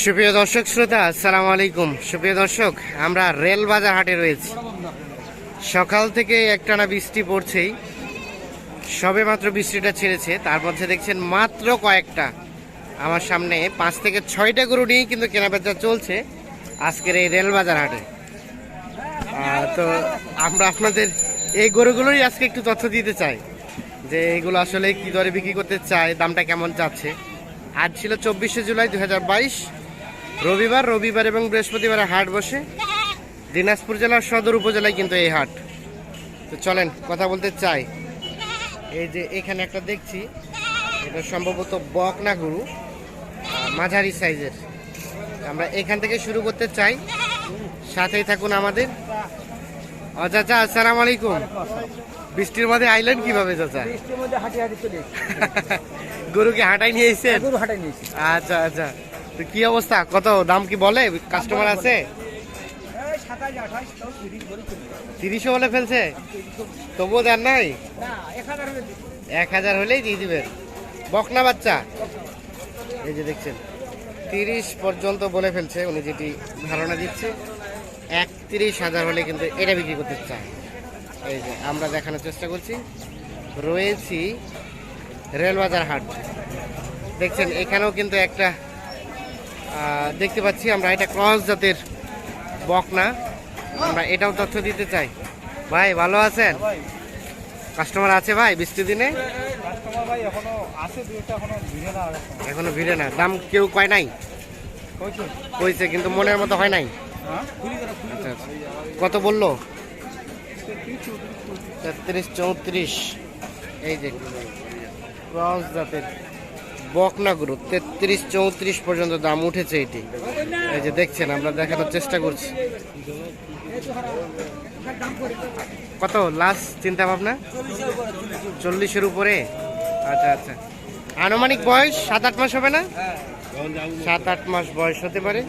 সুপ্রিয় দর্শক শ্রোতা, আসসালামু আলাইকুম। সুপ্রিয় দর্শক, আমরা রেলবাজার হাটে রয়েছি। সকাল থেকে একটানা বৃষ্টি পড়ছেই, সবে মাত্র বৃষ্টিটা ছেড়েছে। তার মধ্যে দেখছেন মাত্র কয়েকটা আমার সামনে 5 থেকে 6টা গরু নিয়েই কিন্তু কেনাবেচা চলছে আজকের এই রেলবাজার হাটে। তো আমরা আপনাদের এই গরুগুলোই আজকে একটু তথ্য দিতে চাই যে এগুলো আসলে কি দরে বিক্রি করতে চায়, দামটা কেমন যাচ্ছে। আজ ছিল 24শে জুলাই 2022, রবিবার এবং বৃহস্পতিবারে হাট বসে দিনাজপুর জেলার সদর উপজেলায় কিন্তু এই হাট। তো চলেন কথা বলতে চাই। এই যে এখানে একটা দেখছি, এটা সম্ভবত বকনা গরু, মাঝারি সাইজের। আমরা এখান থেকে শুরু করতে চাই, সাথেই থাকুন আমাদের। চাচা আসসালামু আলাইকুম। বৃষ্টির মধ্যে আইলেন কিভাবে চাচা? বৃষ্টির মধ্যে হাঁটি চলে গরুকে হাঁটাই নিয়ে এসেছেন? গরু হাঁটাই নিয়েছি। আচ্ছা আচ্ছা, তো কি অবস্থা, কত দাম কি বলে? কাস্টমার আছে? 30 বলে ফেলছে, তবুও দেন নাই? 1000 হলেই দিয়ে দিবেন। বকনা বাচ্চা, এই যে দেখছেন 30 পর্যন্ত বলে ফেলছে উনি, যেটি ধারণা দিচ্ছে 31,000 হলে কিন্তু এটা বিক্রি করতে চায়। এই যে আমরা দেখানোর চেষ্টা করছি, রয়েছি রেলবাজার হাট। দেখছেন এখানেও কিন্তু একটা দেখতে পাচ্ছি আমরা, এটা ক্রস জাতের বকনা। আমরা এটাও তথ্য দিতে চাই। ভাই ভালো আছেন? কাস্টমার আছে ভাই বৃষ্টির দিনে? এখনো ভিড়ে না। দাম কেউ কয় নাই? কইছে কিন্তু মনের মতো হয় নাই। আচ্ছা আচ্ছা, কত বললো? 33-34। এই যে ক্রস জাতের বকনা গরু 33-34 পর্যন্ত দাম উঠেছে এটি। এই যে দেখছেন, আমরা দেখানোর চেষ্টা করছি। কত লাস্ট চিন্তা ভাবনা? 40-এর উপরে। আচ্ছা আচ্ছা, আনুমানিক বয়স 7-8 মাস হবে না? 7-8 মাস বয়স হতে পারে।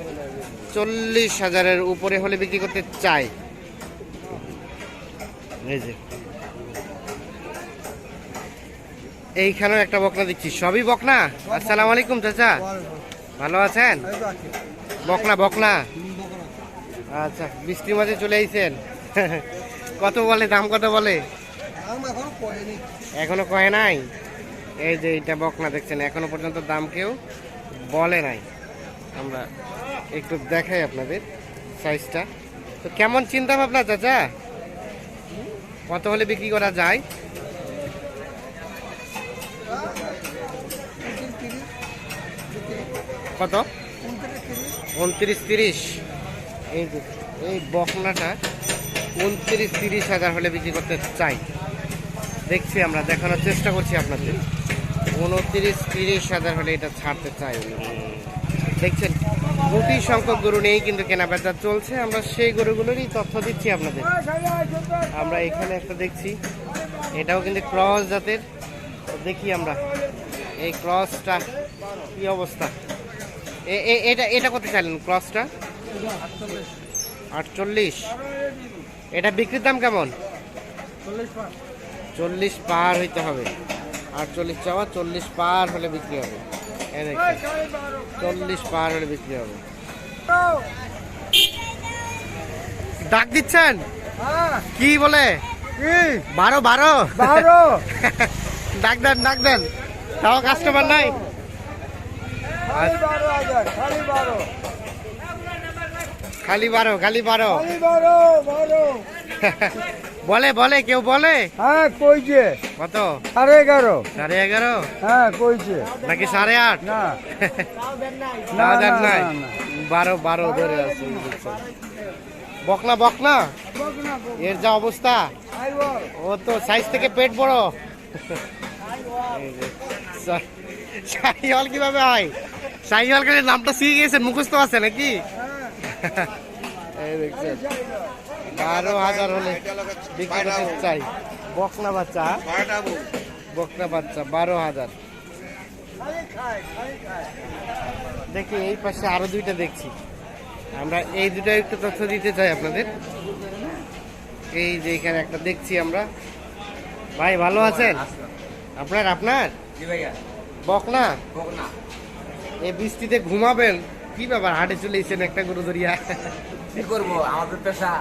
40,000-এর উপরে হলে বিক্রি করতে চাই। এই যে এইখানেও একটা বকনা দেখছি, সবই বকনা। আসসালামু আলাইকুম চাচা, ভালো আছেন? বকনা। আচ্ছা, বৃষ্টির মাঝে চলে আইছেন। কত বলে, দাম কত বলে? এখনো কয় নাই। এই যে এটা বকনা দেখছেন, এখনো পর্যন্ত দাম কেউ বলে নাই। আমরা একটু দেখাই আপনাদের সাইজটা। তো কেমন চিন্তা ভাবনা চাচা, কত হলে বিক্রি করা যায়? কত? 29-30। এই বকনাটা 29-30,000 হলে বিক্রি করতে চাই। দেখছি, আমরা দেখানোর চেষ্টা করছি আপনাদের। 29-30,000 হলে এটা ছাড়তে চাই। দেখছেন কোটি সংখ্যক গরু নিয়েই কিন্তু কেনাবেচা চলছে। আমরা সেই গরুগুলোরই তথ্য দিচ্ছি আপনাদের। আমরা এখানে একটা দেখছি, এটাও কিন্তু ক্রস জাতের। দেখি আমরা এই ক্রসটা কি অবস্থা। এটা কত চাইলেন ক্রসটা? 48। এটা বিক্রির দাম কেমন? 40 পার হইতে হবে। 48 চাওয়া, 40 পার হলে বিক্রি হবে। 40 পার হলে বিক্রি হবে। ডাক দিচ্ছেন কি বলে? 12 ডাক দেন। তাও কাস্টমার নাই। খালি 12 বলে কেউ বলে? হ্যাঁ কইছে। কত? 11.5। হ্যাঁ কইছে নাকি 8.5? না নাই, 12 ধরে আছে। বকনা এর যা অবস্থা, ও তো সাইজ থেকে পেট বড়। শাহিওয়াল কিভাবে হয়? শাহিওয়াল করে নামটা শিখে গেছেন, মুখস্থ আছে নাকি? এই দেখছেন 12,000 হলে বিক্রি করতে চাই। বকনা বাচ্চা 12,000। দেখি এই পাশে আরো দুইটা দেখছি, আমরা এই দুটো একটু তথ্য দিতে চাই আপনাদের। এই যে এখানে একটা দেখছি আমরা। ভাই ভালো আছেন? আপনার বকনা বকনা। এই বৃষ্টিতে ঘুমাবেন কি ব্যাপার? হাটে চলে এসেছেন একটা গরু ধরিয়া। কি করবো, আমাদের পেশা।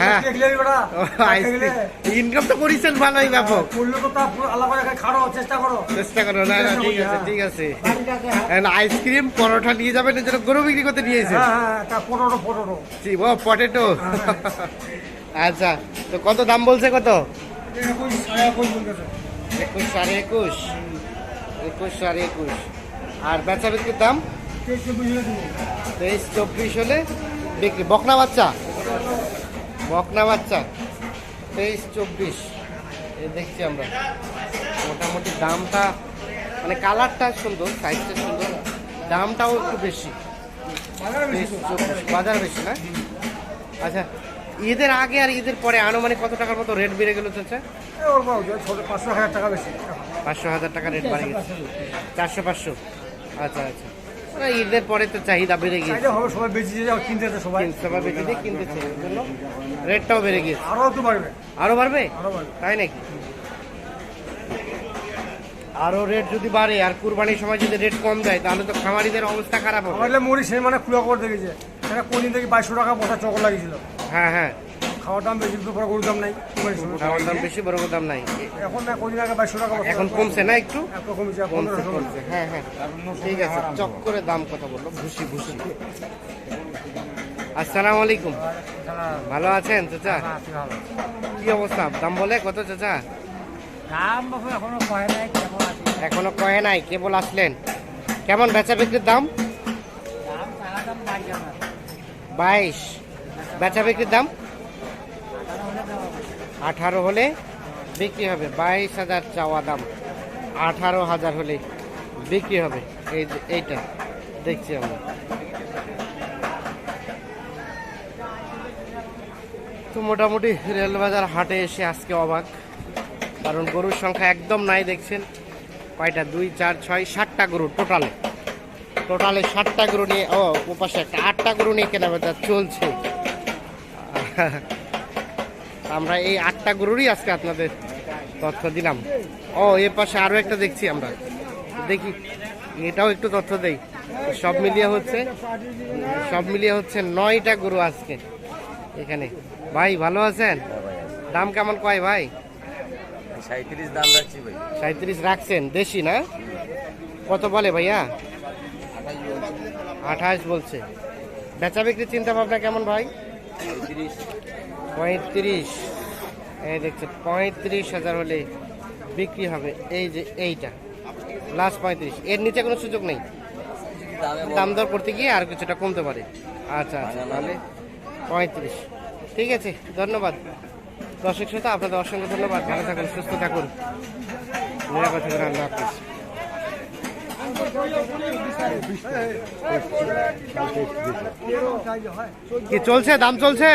হ্যাঁ ইনকাম তো করেছেন ভালোই ব্যাপক। চেষ্টা করো, না না ঠিক আছে ঠিক আছে। আইসক্রিম পরোটা নিয়ে যাবেন, এর জন্য গরু বিক্রি করতে নিয়েছেন? পটেটো। আচ্ছা, তো কত দাম বলছে? কত? 21, 21.5। 21, 21.5। আর বেচা বিক্রির দাম 23, 24 হলে বিক্রি। বকনা বাচ্চা, বকনা বাচ্চা 23, 24 এই দেখছি আমরা। মোটামুটি দামটা মানে কালারটা সুন্দর, সাইজটা সুন্দর, দামটাও একটু বেশি। 23, 24 বাজার বেশি না? আচ্ছা, ঈদের আগে আর ঈদের পরে আনুমানিক কত টাকার মতো রেট বেড়ে গেল চাচা? 500,000 টাকা রেট বাড়ে গেছে। 400, 500। আচ্ছা আচ্ছা, না, ঈদের পরে তো চাহিদা বেড়ে গিয়েছে, সবাই বেঁচে যায়, কিনতে সবাই সবাই বেশি দিয়ে কিনতেছে, এর জন্য রেটটাও বেড়ে গিয়েছে। আরো তো বাড়বে, আরো বাড়বে? আরো বাড়বে। তাই নাকি? আরো রেট যদি বাড়ে আর কুরবানির সময় যদি রেট কম যায় তাহলে তো খামারিদের অবস্থা খারাপ হবে। আমাদের মরি সে মানে খুলে করে দেখেছে, সেটা কোনদিন থেকে 2200 টাকা বসা চকর লাগিয়েছিল। হ্যাঁ হ্যাঁ, খাওয়ার দাম বেশি, পরে গরুর দাম নাই। খাওয়ার দাম বেশি, বড় দাম নাই। এখন না, কোনদিন আগে 2200 টাকা বসা, এখন কমছে না একটু? একটু কমেছে, কমছে 1500 কমছে, হ্যাঁ হ্যাঁ ঠিক আছে। চক করে দাম কথা বললো, ভুসি ভুসি। আসসালামু আলাইকুম, ভালো আছেন চাচা? কি অবস্থা? দাম বলে কত চাচা? দাম বাবু এখনো কয় নাই, কেমন আছে? এখনো কয়ে নাই, কেবল আসলেন। কেমন বেচা বিক্রির দাম? দাম টাকা দাম নাই জানা। 22। বেচা বিক্রির দাম 18 হলে বিক্রি হবে। 22,000 চাওয়া দাম, 18,000 হলে বিক্রি হবে। এই যে এইটা দেখছি আমরা। তো মোটামুটি রেলবাজার হাটে এসে আজকে অবাক, কারণ গরুর সংখ্যা একদম নাই। দেখছেন কয়টা? 2, 4, 6, 7টা গরু টোটালে। 7টা গরু নিয়ে, ও ওপাশে একটা 8টা গরু নিয়ে কেনাবেচা চলছে। আমরা এই 8টা গরুরই আজকে আপনাদের তথ্য দিলাম। ও এ পাশে আরো একটা দেখছি আমরা, দেখি এটাও একটু তথ্য দেই। সব মিলিয়ে হচ্ছে 9টা গরু আজকে এখানে। ভাই ভালো আছেন? দাম কেমন কয় ভাই? 37 দাম রাখছি ভাই। 37 রাখছেন, দেশি না? কত বলে ভাইয়া? 28 বলছে। বেচা বিক্রির চিন্তা ভাবনা কেমন ভাই? 35। এই দেখছে 35,000 হলে বিক্রি হবে। এই যে এইটা লাস্ট 35, এর নিচে কোনো সুযোগ নেই। দাম দর করতে গিয়ে আর কিছুটা কমতে পারে। আচ্ছা আচ্ছা, তাহলে 35। ঠিক আছে, ধন্যবাদ দর্শক শ্রোতা, আপনাদের অসংখ্য ধন্যবাদ। ভালো থাকুন, সুস্থ থাকুন, নিরাপদ থাকুন। আল্লাহ হাফিজ। কি চলছে? দাম চলছে?